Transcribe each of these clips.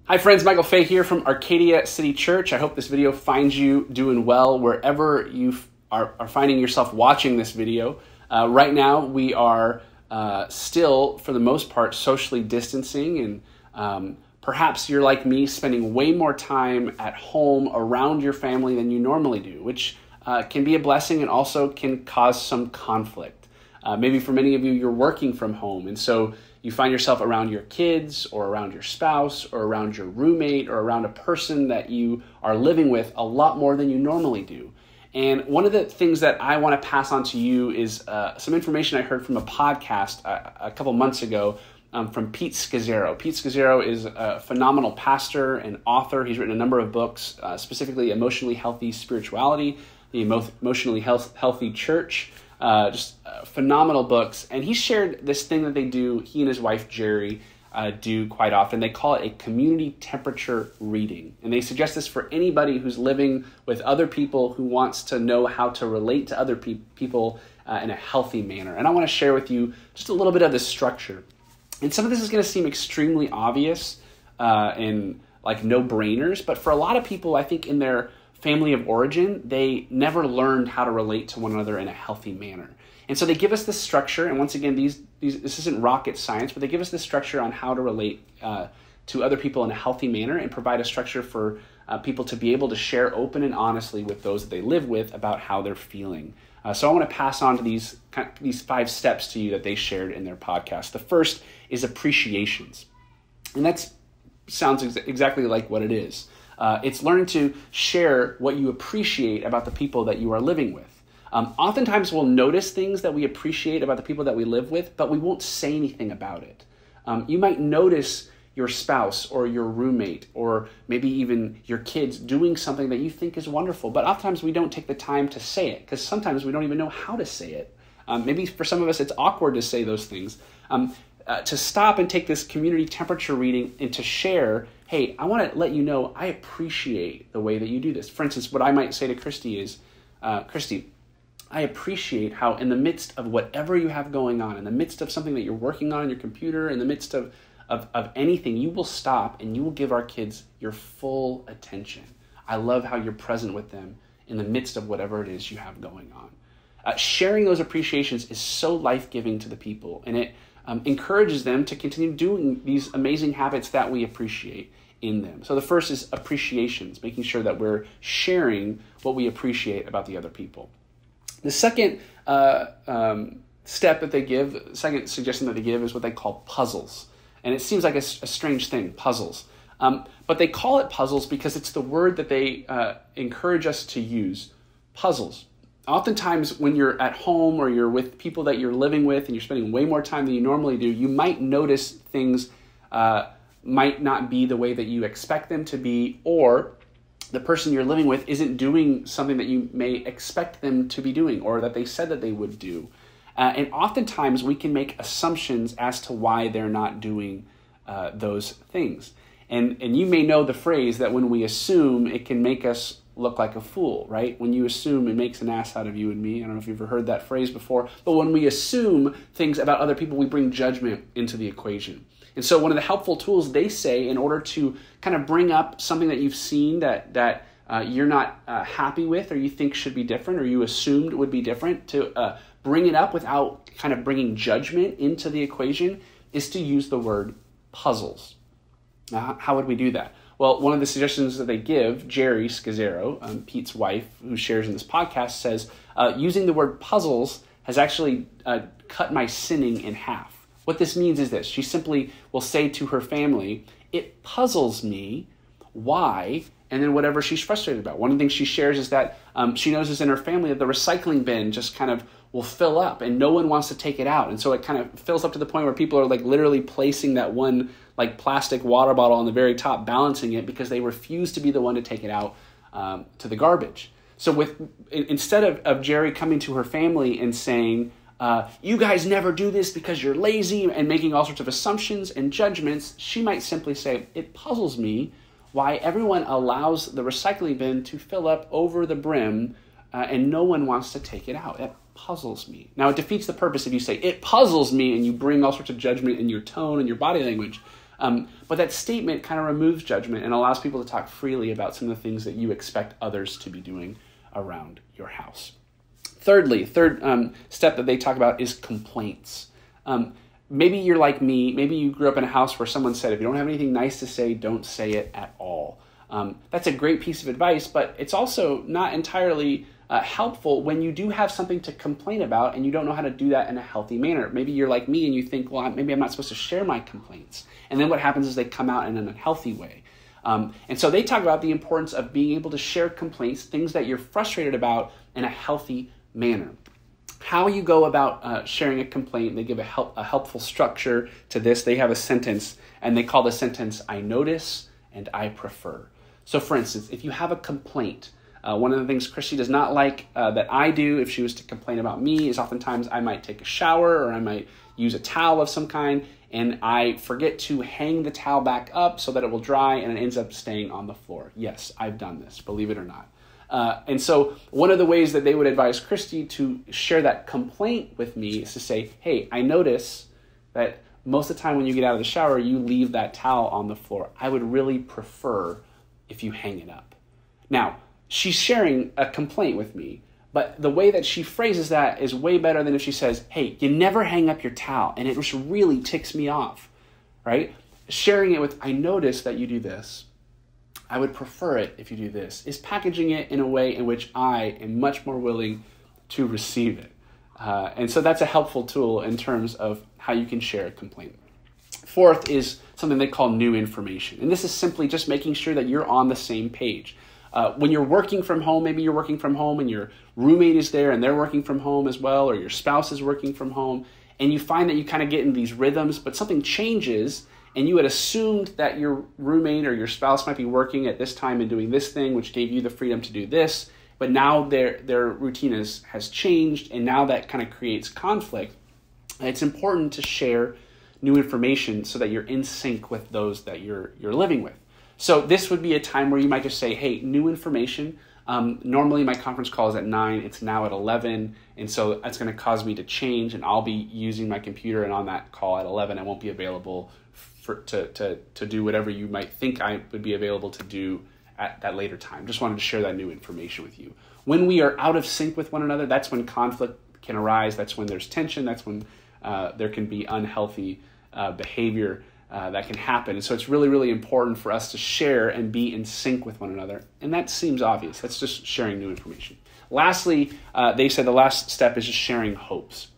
Hi friends, Michael Fay here from Arcadia City Church. I hope this video finds you doing well wherever you are finding yourself watching this video. Right now we are still, for the most part, socially distancing, and perhaps you're like me, spending way more time at home around your family than you normally do, which can be a blessing and also can cause some conflict. Maybe for many of you, you're working from home, and so you find yourself around your kids or around your spouse or around your roommate or around a person that you are living with a lot more than you normally do. And one of the things that I want to pass on to you is some information I heard from a podcast a couple months ago from Pete Scazzero. Pete Scazzero is a phenomenal pastor and author. He's written a number of books, specifically Emotionally Healthy Spirituality, The Emotionally Healthy Church, just phenomenal books. And he shared this thing that they do, he and his wife Geri do quite often. They call it a community temperature reading. And they suggest this for anybody who's living with other people who wants to know how to relate to other people in a healthy manner. And I want to share with you just a little bit of the structure. And some of this is going to seem extremely obvious and like no-brainers, but for a lot of people, I think in their family of origin, they never learned how to relate to one another in a healthy manner. And so they give us this structure, and once again, this isn't rocket science, but they give us this structure on how to relate to other people in a healthy manner and provide a structure for people to be able to share open and honestly with those that they live with about how they're feeling. So I want to pass on to these 5 steps to you that they shared in their podcast. The first is appreciations. And that sounds exactly like what it is. It's learning to share what you appreciate about the people that you are living with. Oftentimes we'll notice things that we appreciate about the people that we live with, but we won't say anything about it. You might notice your spouse or your roommate or maybe even your kids doing something that you think is wonderful, but oftentimes we don't take the time to say it because sometimes we don't even know how to say it. Maybe for some of us it's awkward to say those things. To stop and take this community temperature reading and to share, hey, I want to let you know I appreciate the way that you do this. For instance, what I might say to Christy is, Christy, I appreciate how in the midst of whatever you have going on, in the midst of something that you're working on your computer, in the midst of anything, you will stop and you will give our kids your full attention. I love how you're present with them in the midst of whatever it is you have going on. Sharing those appreciations is so life-giving to the people, and it encourages them to continue doing these amazing habits that we appreciate in them. So the first is appreciations, making sure that we're sharing what we appreciate about the other people. The second step that they give, second suggestion that they give is what they call puzzles. And it seems like a strange thing, puzzles. But they call it puzzles because it's the word that they encourage us to use, puzzles. Oftentimes when you're at home or you're with people that you're living with and you're spending way more time than you normally do, you might notice things might not be the way that you expect them to be, or the person you're living with isn't doing something that you may expect them to be doing or that they said that they would do. And oftentimes we can make assumptions as to why they're not doing those things. And you may know the phrase that when we assume, it can make us look like a fool, right? When you assume, it makes an ass out of you and me. I don't know if you've ever heard that phrase before, but when we assume things about other people, we bring judgment into the equation. And so one of the helpful tools they say in order to kind of bring up something that you've seen that you're not happy with or you think should be different or you assumed would be different, to bring it up without kind of bringing judgment into the equation is to use the word puzzles. Now, how would we do that? Well, one of the suggestions that they give, Geri, Scazzero, Pete's wife, who shares in this podcast, says, using the word puzzles has actually cut my sinning in half. What this means is this. She simply will say to her family, it puzzles me why, and then whatever she's frustrated about. One of the things she shares is that she notices in her family that the recycling bin just kind of will fill up and no one wants to take it out. And so it kind of fills up to the point where people are like literally placing that one like plastic water bottle on the very top, balancing it because they refuse to be the one to take it out to the garbage. So instead of Geri coming to her family and saying, you guys never do this because you're lazy and making all sorts of assumptions and judgments, she might simply say, it puzzles me why everyone allows the recycling bin to fill up over the brim and no one wants to take it out. That puzzles me. Now, it defeats the purpose if you say, it puzzles me, and you bring all sorts of judgment in your tone and your body language. But that statement kind of removes judgment and allows people to talk freely about some of the things that you expect others to be doing around your house. Third step that they talk about is complaints. Maybe you're like me. Maybe you grew up in a house where someone said, if you don't have anything nice to say, don't say it at all. That's a great piece of advice, but it's also not entirely helpful when you do have something to complain about and you don't know how to do that in a healthy manner. Maybe you're like me and you think, well, maybe I'm not supposed to share my complaints. And then what happens is they come out in an unhealthy way. And so they talk about the importance of being able to share complaints, things that you're frustrated about, in a healthy manner. How you go about sharing a complaint, they give a helpful structure to this. They have a sentence, and they call the sentence, I notice and I prefer. So for instance, if you have a complaint, one of the things Christy does not like that I do if she was to complain about me is oftentimes I might take a shower or I might use a towel of some kind and I forget to hang the towel back up so that it will dry and it ends up staying on the floor. Yes, I've done this, believe it or not. And so one of the ways that they would advise Christy to share that complaint with me is to say, hey, I notice that most of the time when you get out of the shower, you leave that towel on the floor. I would really prefer if you hang it up. Now, she's sharing a complaint with me, but the way that she phrases that is way better than if she says, hey, you never hang up your towel, and it just really ticks me off, right? Sharing it with, I notice that you do this. I would prefer it if you do this, is packaging it in a way in which I am much more willing to receive it. And so that's a helpful tool in terms of how you can share a complaint. Fourth is something they call new information. And this is simply just making sure that you're on the same page. When you're working from home, maybe you're working from home and your roommate is there and they're working from home as well, or your spouse is working from home, and you find that you kind of get in these rhythms, but something changes and you had assumed that your roommate or your spouse might be working at this time and doing this thing, which gave you the freedom to do this, but now their routine has changed, and now that kind of creates conflict. It's important to share new information so that you're in sync with those that you're living with. So this would be a time where you might just say, hey, new information. Normally my conference call is at 9, it's now at 11, and so that's going to cause me to change, and I'll be using my computer, and on that call at 11 I won't be available to do whatever you might think I would be available to do at that later time. Just wanted to share that new information with you. When we are out of sync with one another, that's when conflict can arise, that's when there's tension, that's when there can be unhealthy behavior that can happen. And so it's really, really important for us to share and be in sync with one another. And that seems obvious. That's just sharing new information. Lastly, they said the last step is just sharing hopes.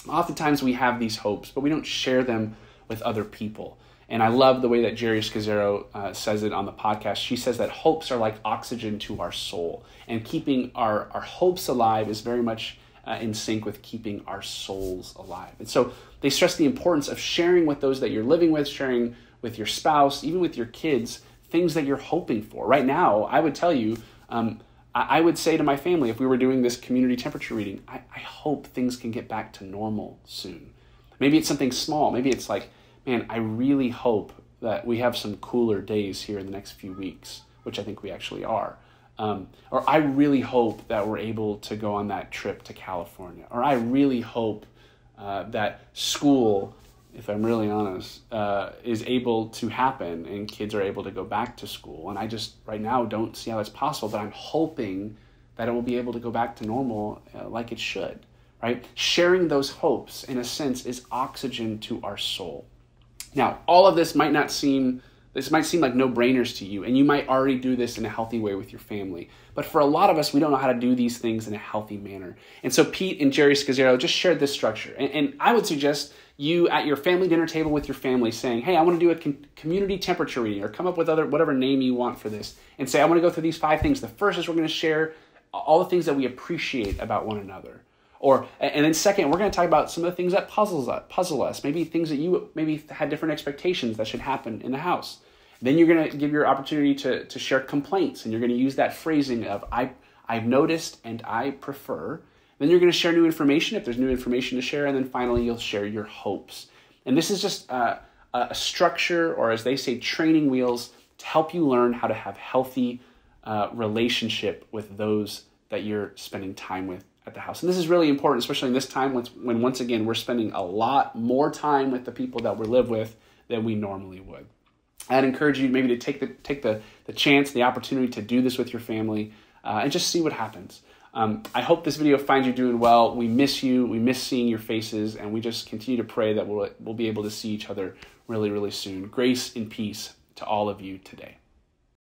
Oftentimes we have these hopes, but we don't share them with other people. And I love the way that Geri Scazzero says it on the podcast. She says that hopes are like oxygen to our soul. And keeping our hopes alive is very much in sync with keeping our souls alive. And so they stress the importance of sharing with those that you're living with, sharing with your spouse, even with your kids, things that you're hoping for. Right now, I would tell you, I would say to my family, if we were doing this community temperature reading, I hope things can get back to normal soon. Maybe it's something small. Maybe it's like, man, I really hope that we have some cooler days here in the next few weeks, which I think we actually are. Or I really hope that we're able to go on that trip to California. Or I really hope that school, if I'm really honest, is able to happen and kids are able to go back to school. And I just right now don't see how that's possible, but I'm hoping that it will be able to go back to normal like it should, right? Sharing those hopes, in a sense, is oxygen to our soul. Now, all of this might seem like no-brainers to you, and you might already do this in a healthy way with your family. But for a lot of us, we don't know how to do these things in a healthy manner. And so Pete and Geri Scazzero just shared this structure. And I would suggest you at your family dinner table with your family saying, hey, I want to do a community temperature reading, or come up with whatever name you want for this, and say, I want to go through these 5 things. The first is we're going to share all the things that we appreciate about one another. And then second, we're going to talk about some of the things that puzzle us, maybe things that you maybe had different expectations that should happen in the house. Then you're going to give your opportunity to share complaints, and you're going to use that phrasing of I've noticed and I prefer. Then you're going to share new information if there's new information to share, and then finally you'll share your hopes. And this is just a structure, or as they say, training wheels to help you learn how to have healthy relationship with those that you're spending time with at the house. And this is really important, especially in this time when once again, we're spending a lot more time with the people that we live with than we normally would. I'd encourage you maybe to take the chance, the opportunity to do this with your family and just see what happens. I hope this video finds you doing well. We miss you. We miss seeing your faces, and we just continue to pray that we'll be able to see each other really, really soon. Grace and peace to all of you today.